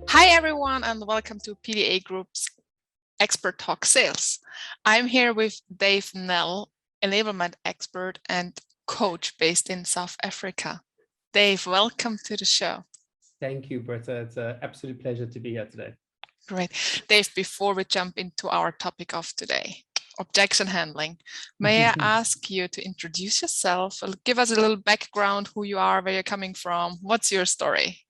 Hi everyone and welcome to PDA Group's Expert Talk Sales. I'm here with Dave Nel, enablement expert and coach based in South Africa. Dave, welcome to the show. Thank you, Britta. It's an absolute pleasure to be here today. Great. Dave, before we jump into our topic of today, objection handling, may I ask you to introduce yourself, give us a little background, who you are, where you're coming from, what's your story?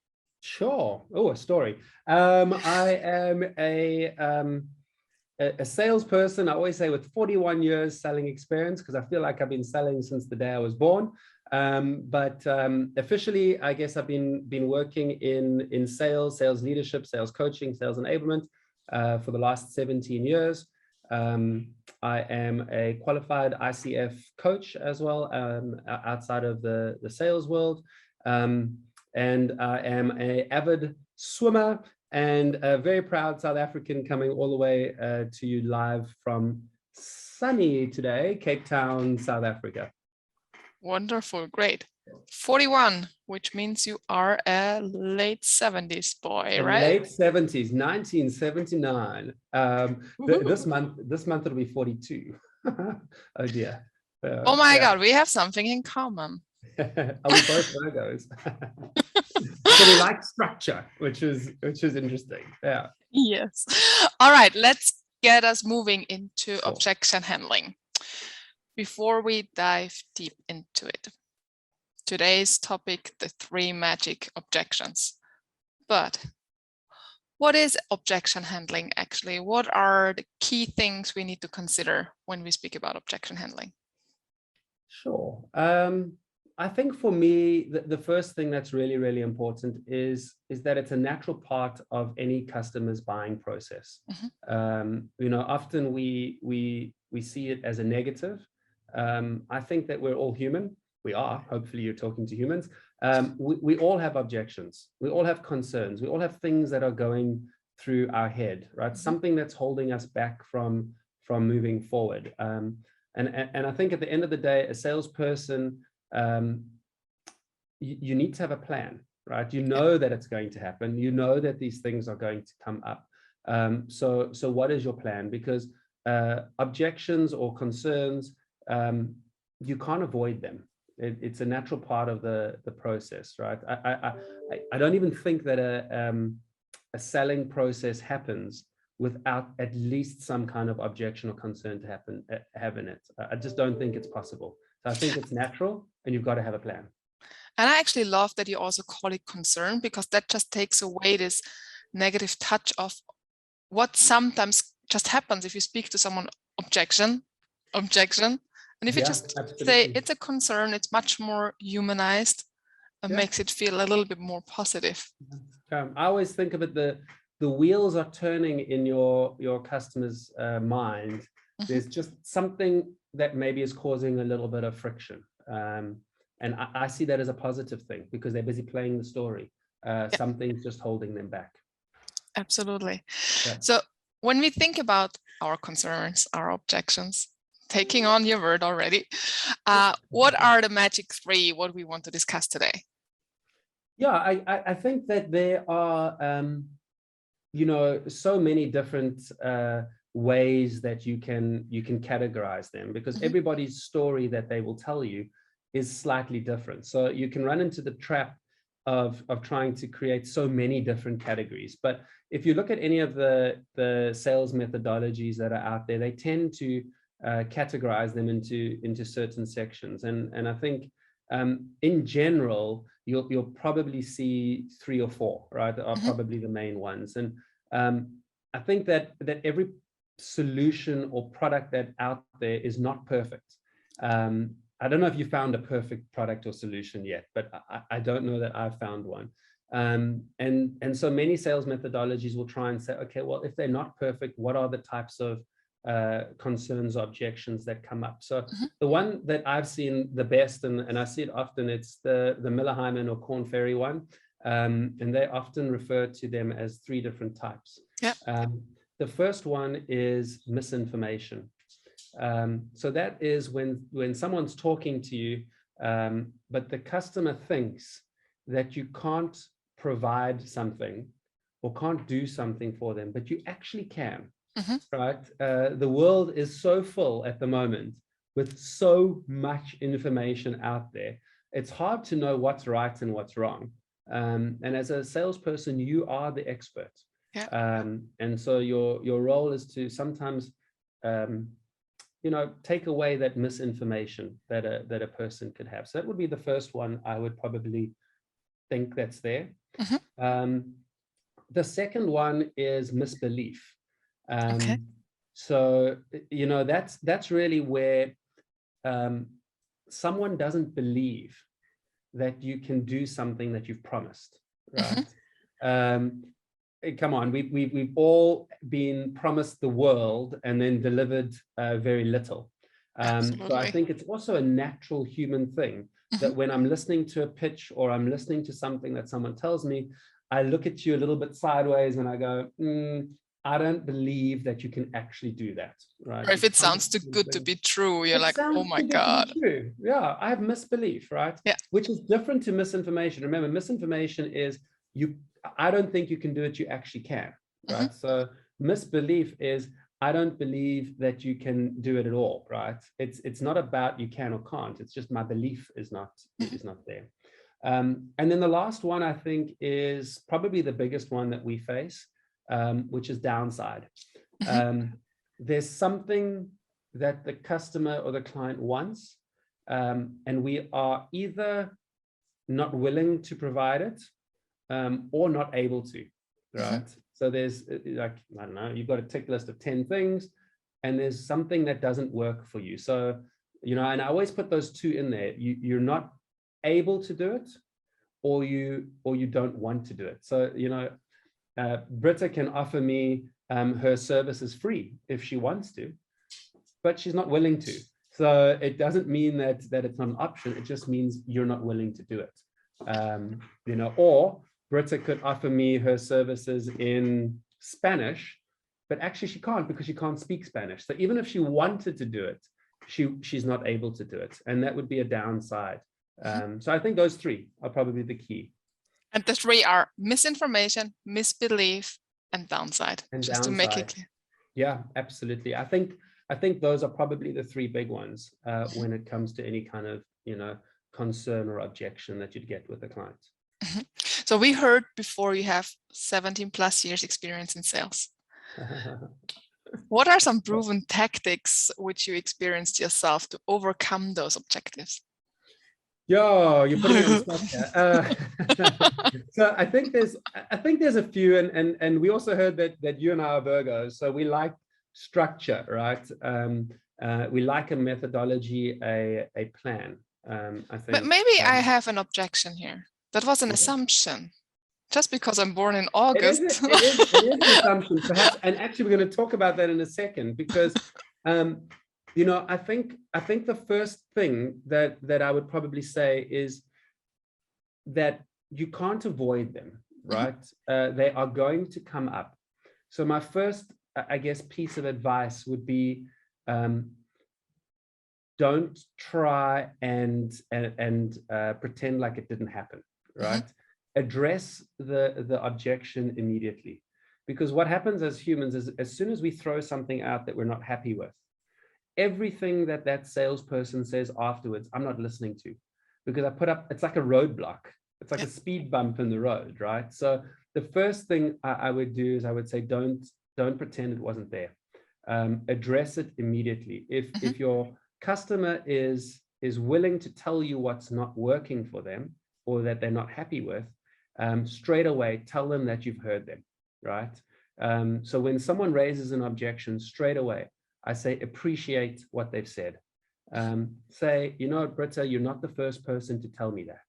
Sure. Oh, a story. I am a salesperson, I always say, with 41 years selling experience, because I feel like I've been selling since the day I was born. But officially, I guess I've been working in sales leadership, sales coaching, sales enablement for the last 17 years. I am a qualified ICF coach as well, outside of the sales world. And I am an avid swimmer and a very proud South African, coming all the way to you live from sunny today, Cape Town, South Africa. Wonderful, great. 41, which means you are a late 70s boy, right? Late 70s, 1979. This month it'll be 42. Oh dear. Oh my God, we have something in common. Are we both Virgos? So we like structure, which is interesting. Yeah. Yes. All right, let's get us moving into Sure. objection handling. Before we dive deep into it, today's topic, the 3 magic objections. But what is objection handling actually? What are the key things we need to consider when we speak about objection handling? Sure. I think for me, the first thing that's really, really important is that it's a natural part of any customer's buying process. Mm-hmm. Often we see it as a negative. I think that we're all human. We are. Hopefully, you're talking to humans. We all have objections. We all have concerns. We all have things that are going through our head, right? Mm-hmm. Something that's holding us back from moving forward. And I think at the end of the day, a salesperson, you need to have a plan, right? You know that it's going to happen. You know that these things are going to come up. So what is your plan? Because objections or concerns, you can't avoid them. It's a natural part of the process, right? I don't even think that a selling process happens without at least some kind of objection or concern to have in it. I just don't think it's possible. So I think it's natural, and you've got to have a plan. And I actually love that you also call it concern, because that just takes away this negative touch of what sometimes just happens if you speak to someone, objection. And if you just say it's a concern, it's much more humanized and makes it feel a little bit more positive. I always think of it, the wheels are turning in your customer's mind. Mm-hmm. There's just something that maybe is causing a little bit of friction. And I see that as a positive thing, because they're busy playing the story. Something's just holding them back. Absolutely. Yeah. So when we think about our concerns, our objections, taking on your word already, what are the magic 3, what we want to discuss today? Yeah, I think that there are, so many different ways that you can categorize them, because mm-hmm. everybody's story that they will tell you is slightly different. So you can run into the trap of trying to create so many different categories. But if you look at any of the sales methodologies that are out there, they tend to categorize them into certain sections. And I think in general, you'll probably see 3 or 4, right, are mm-hmm. probably the main ones. And I think that every solution or product that's out there is not perfect. I don't know if you found a perfect product or solution yet, but I don't know that I've found one. And so many sales methodologies will try and say, okay, well, if they're not perfect, what are the types of concerns or objections that come up? So mm-hmm. the one that I've seen the best, and I see it often, it's the Miller-Hyman or Korn Ferry one. And they often refer to them as 3 different types. Yeah. The first one is misinformation. So that is when someone's talking to you, but the customer thinks that you can't provide something or can't do something for them, but you actually can, Mm-hmm. right? The world is so full at the moment with so much information out there. It's hard to know what's right and what's wrong. And as a salesperson, you are the expert. Yeah. And so your role is to sometimes, take away that misinformation that a person could have. So that would be the first one I would probably think that's there. Mm-hmm. The second one is misbelief. Okay. So, that's really where someone doesn't believe that you can do something that you've promised, right? Come on, we've all been promised the world and then delivered very little. So I think it's also a natural human thing that when I'm listening to a pitch or I'm listening to something that someone tells me, I look at you a little bit sideways and I go, I don't believe that you can actually do that, right? Or if it sounds too good to be true, you're like, oh my God. True. Yeah, I have misbelief, right? Yeah. Which is different to misinformation. Remember, misinformation is I don't think you can do it, you actually can, right? So misbelief is I don't believe that you can do it at all, right? It's not about you can or can't. It's just my belief is not there. And then the last one I think is probably the biggest one that we face, which is downside. There's something that the customer or the client wants, and we are either not willing to provide it or not able to, right? So there's like, I don't know, you've got a tick list of 10 things and there's something that doesn't work for you. So, and I always put those two in there. You're not able to do it or you don't want to do it. So, Britta can offer me her services free if she wants to, but she's not willing to. So it doesn't mean that it's not an option. It just means you're not willing to do it. Or Britta could offer me her services in Spanish, but actually she can't because she can't speak Spanish. So even if she wanted to do it, she's not able to do it. And that would be a downside. So I think those three are probably the key. And the three are misinformation, misbelief, and downside. To make it clear. Yeah, absolutely. I think those are probably the three big ones when it comes to any kind of, concern or objection that you'd get with a client. So we heard before you have 17 plus years experience in sales. What are some proven tactics which you experienced yourself to overcome those objectives? Yeah, you're putting me on the spot here. So I think there's a few, and we also heard that you and I are Virgos, so we like structure, right? We like a methodology, a plan. I think. But maybe I have an objection here. That was an assumption. Just because I'm born in August. It is an assumption, perhaps, and actually we're going to talk about that in a second because. I think the first thing that I would probably say is that you can't avoid them, right? They are going to come up. So my first, I guess, piece of advice would be don't try and pretend like it didn't happen, right? Address the objection immediately, because what happens as humans is as soon as we throw something out that we're not happy with, everything that salesperson says afterwards, I'm not listening to, because I put up, it's like a roadblock. It's like a speed bump in the road, right? So the first thing I would do is I would say, don't pretend it wasn't there. Address it immediately. If your customer is willing to tell you what's not working for them or that they're not happy with, straight away, tell them that you've heard them, right? So when someone raises an objection, straight away, I say, appreciate what they've said. Say, Britta, you're not the first person to tell me that.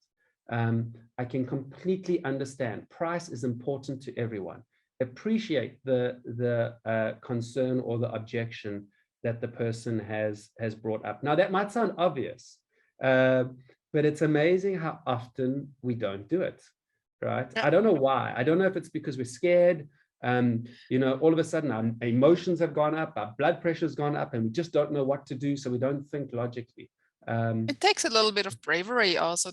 I can completely understand. Price is important to everyone. Appreciate the concern or the objection that the person has brought up. Now, that might sound obvious, but it's amazing how often we don't do it, right? I don't know why. I don't know if it's because we're scared. All of a sudden our emotions have gone up, our blood pressure's gone up, and we just don't know what to do, so we don't think logically. It takes a little bit of bravery also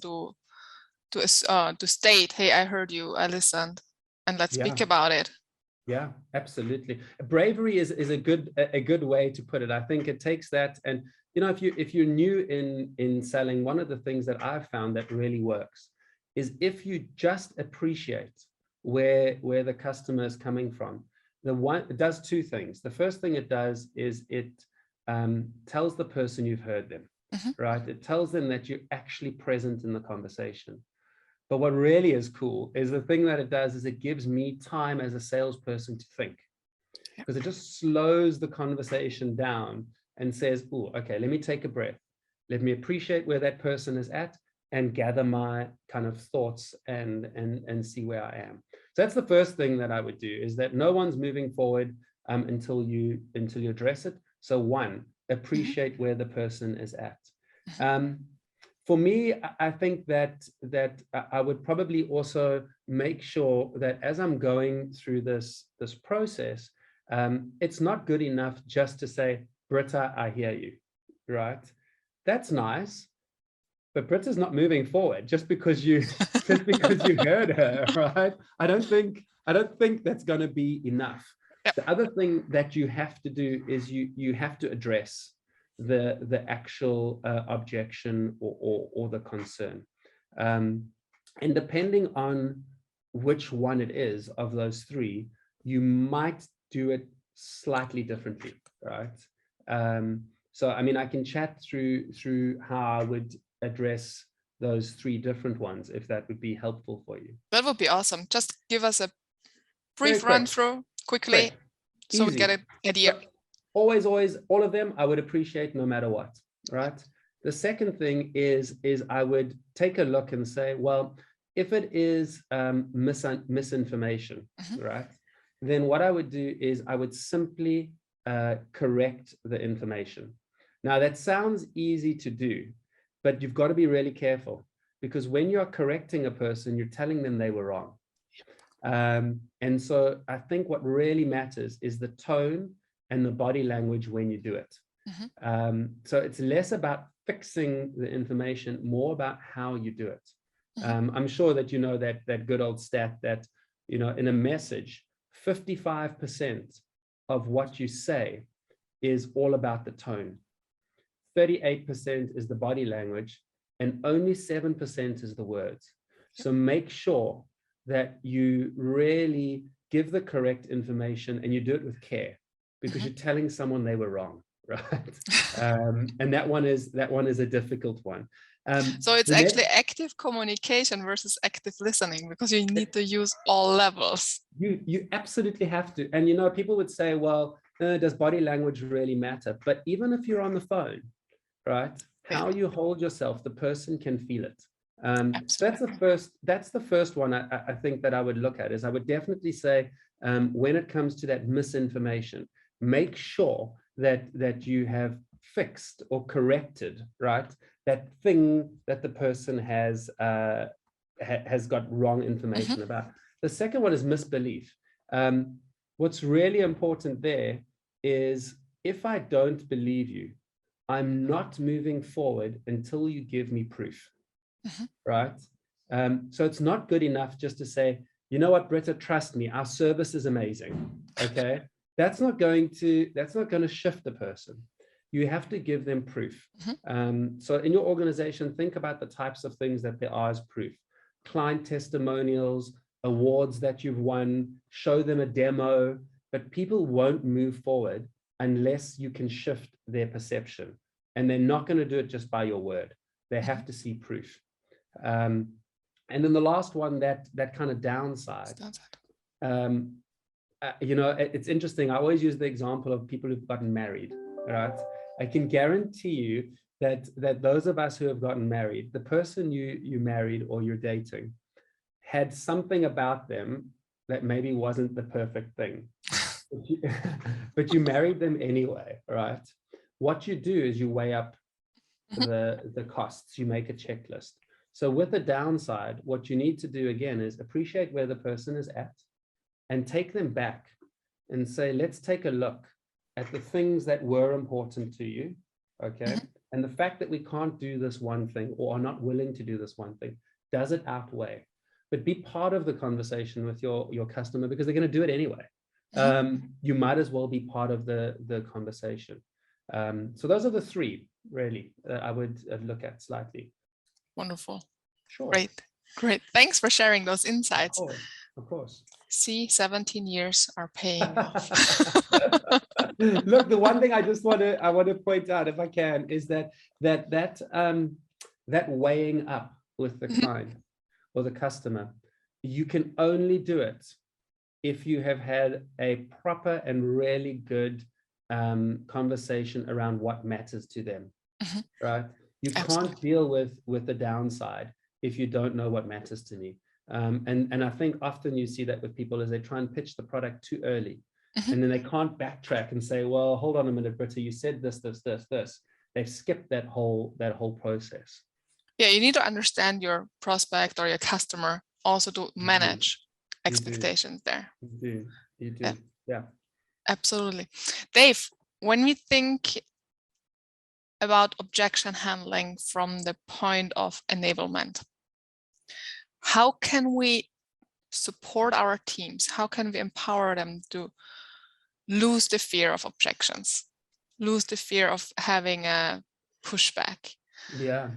to state, hey, I heard you, I listened, and let's speak about it. Yeah, absolutely. Bravery is a good way to put it. I think it takes that, and you know, if you're new in selling, one of the things that I've found that really works is if you just appreciate where the customer is coming from. It does two things. The first thing it does is it tells the person you've heard them, right? It tells them that you're actually present in the conversation. But what really is cool is the thing that it does is it gives me time as a salesperson to think, because it just slows the conversation down and says, oh, okay, let me take a breath. Let me appreciate where that person is at and gather my kind of thoughts and see where I am. So that's the first thing that I would do, is that no one's moving forward until you address it. So one, appreciate where the person is at. For me, I think that I would probably also make sure that as I'm going through this process, it's not good enough just to say, Britta, I hear you, right? That's nice, but Britta's not moving forward just because you heard her, right? I don't think that's going to be enough. The other thing that you have to do is you have to address the actual objection or the concern, and depending on which one it is of those three, you might do it slightly differently, right? So I mean, I can chat through how I would address those three different ones, if that would be helpful for you. That would be awesome. Just give us a brief run through quickly, so we get an idea. So, always, all of them I would appreciate no matter what, right? The second thing is I would take a look and say, well, if it is misinformation, right, then what I would do is I would simply correct the information. Now, that sounds easy to do, but you've got to be really careful, because when you're correcting a person, you're telling them they were wrong. And so I think what really matters is the tone and the body language when you do it. So it's less about fixing the information, more about how you do it. I'm sure that you know that good old stat that, you know, in a message, 55% of what you say is all about the tone. 38% is the body language, and only 7% is the words. So make sure that you really give the correct information and you do it with care, because you're telling someone they were wrong, right? And that one is a difficult one. So it's actually active communication versus active listening, because you need to use all levels. You absolutely have to. And you know, people would say, well, does body language really matter? But even if you're on the phone, right, how you hold yourself, the person can feel it. So that's the first one I think that I would look at, is I would definitely say, when it comes to that misinformation, make sure that you have fixed or corrected, right, that thing that the person has got wrong information about. The second one is misbelief. What's really important there is, if I don't believe you, I'm not moving forward until you give me proof, right? So it's not good enough just to say, you know what, Britta, trust me, our service is amazing, okay? That's not going to shift the person. You have to give them proof. So in your organization, think about the types of things that there are as proof. Client testimonials, awards that you've won, show them a demo, but people won't move forward unless you can shift their perception. And they're not going to do it just by your word. They have to see proof. And then the last one, that kind of downside. You know, it's interesting. I always use the example of people who've gotten married, right? I can guarantee you that those of us who have gotten married, the person you married or you're dating had something about them that maybe wasn't the perfect thing, but you married them anyway, right? What you do is you weigh up the costs, you make a checklist. So with the downside, what you need to do again is appreciate where the person is at and take them back and say, let's take a look at the things that were important to you, okay? And the fact that we can't do this one thing or are not willing to do this one thing, does it outweigh? but be part of the conversation with your customer, because they're going to do it anyway. You might as well be part of the conversation. So those are the three really I would look at slightly. Wonderful. Sure. Great. Thanks for sharing those insights. Of course. See, 17 years are paying off. Look, the one thing I want to point out, if I can, is that weighing up with the client or the customer, you can only do it if you have had a proper and really good conversation around what matters to them, right? You can't deal with the downside if you don't know what matters to me. And I think often you see that with people as they try and pitch the product too early, and then they can't backtrack and say, well, hold on a minute, Britta, you said this. They've skipped that whole process. Yeah, you need to understand your prospect or your customer also to manage expectations there. You do. Yeah. Absolutely. Dave, when we think about objection handling from the point of enablement, how can we support our teams? How can we empower them to lose the fear of objections, lose the fear of having a pushback? Yeah.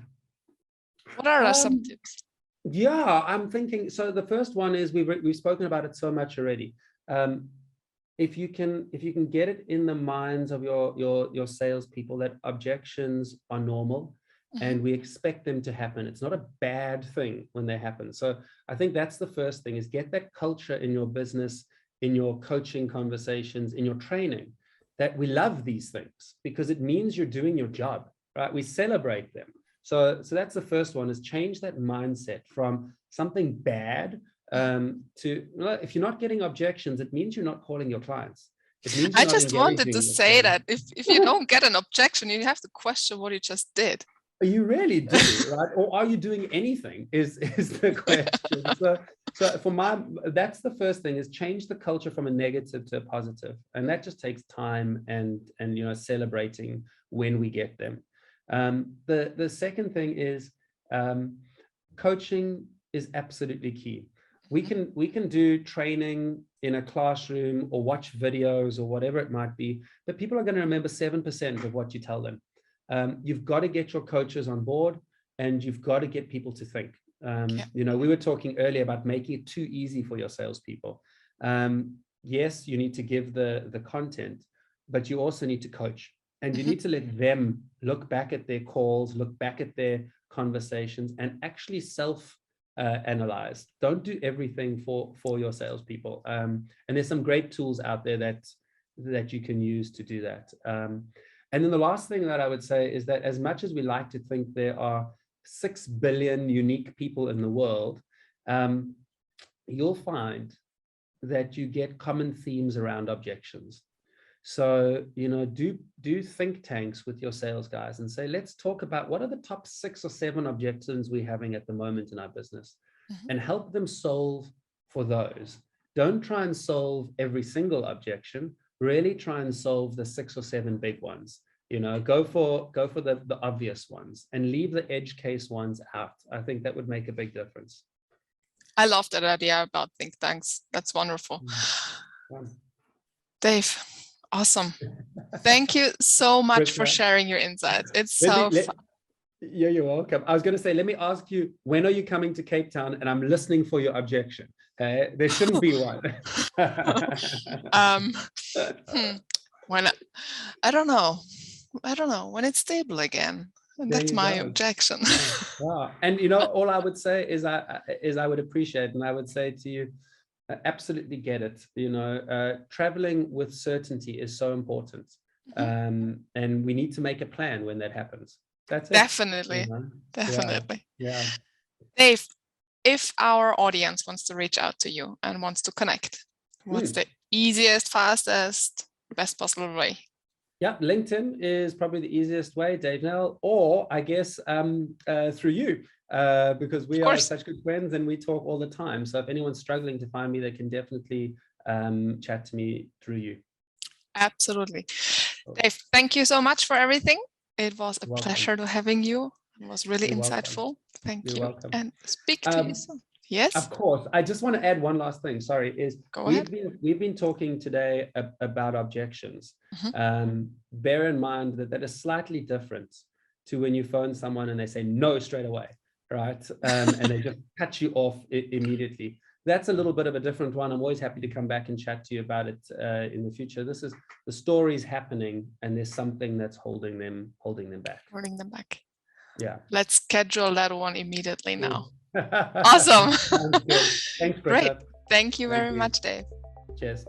What are some tips? Yeah, I'm thinking, so the first one is we've spoken about it so much already. If you can get it in the minds of your salespeople that objections are normal, and we expect them to happen. It's not a bad thing when they happen. So I think that's the first thing, is get that culture in your business, in your coaching conversations, in your training, that we love these things because it means you're doing your job, right? We celebrate them. So that's the first one, is change that mindset from something bad to, if you're not getting objections, it means you're not calling your clients. It means I just wanted to say that if you don't get an objection, you have to question what you just did. You really do, right? Or are you doing anything is the question. So that's the first thing, is change the culture from a negative to a positive. And that just takes time and celebrating when we get them. The second thing is coaching is absolutely key. We can do training in a classroom or watch videos or whatever it might be, but people are going to remember 7% of what you tell them. You've got to get your coaches on board, and you've got to get people to think. We were talking earlier about making it too easy for your salespeople. Yes, you need to give the content, but you also need to coach, and you need to let them look back at their calls, look back at their conversations, and actually self-analyze. Don't do everything for your salespeople. And there's some great tools out there that you can use to do that. And then the last thing that I would say is that as much as we like to think there are 6 billion unique people in the world, you'll find that you get common themes around objections. So, do think tanks with your sales guys and say, let's talk about what are the top 6 or 7 objections we're having at the moment in our business, and help them solve for those. Don't try and solve every single objection. Really try and solve the 6 or 7 big ones. Go for the obvious ones and leave the edge case ones out. I think that would make a big difference. I love that idea about think tanks. That's wonderful. Dave, awesome. Thank you so much for sharing your insights. It's so fun. Yeah, you're welcome. I was going to say, let me ask you, when are you coming to Cape Town? And I'm listening for your objection. There shouldn't be one. When I don't know. When it's stable again. And that's my objection. Wow. And all I would say is I would appreciate, and I would say to you, absolutely get it. Traveling with certainty is so important. And we need to make a plan when that happens. That's it. Definitely. Yeah. Dave, if our audience wants to reach out to you and wants to connect, what's the easiest, fastest, best possible way? Yeah, LinkedIn is probably the easiest way, Dave Nel, or I guess through you, because we are such good friends and we talk all the time. So if anyone's struggling to find me, they can definitely chat to me through you. Absolutely. Dave, thank you so much for everything. It was a pleasure to having you. It was really insightful. Thank you. And speak to you soon. Yes. Of course. I just want to add one last thing. Sorry, Go ahead. we've been talking today about objections. Bear in mind that that is slightly different to when you phone someone and they say no straight away, right? And they just cut you off immediately. That's a little bit of a different one. I'm always happy to come back and chat to you about it in the future. This is the story's happening, and there's something that's holding them back. Holding them back. Yeah. Let's schedule that one immediately now. Awesome. Awesome. Sounds good. Thanks, Britta. Great. Thank you very much, Dave. Cheers.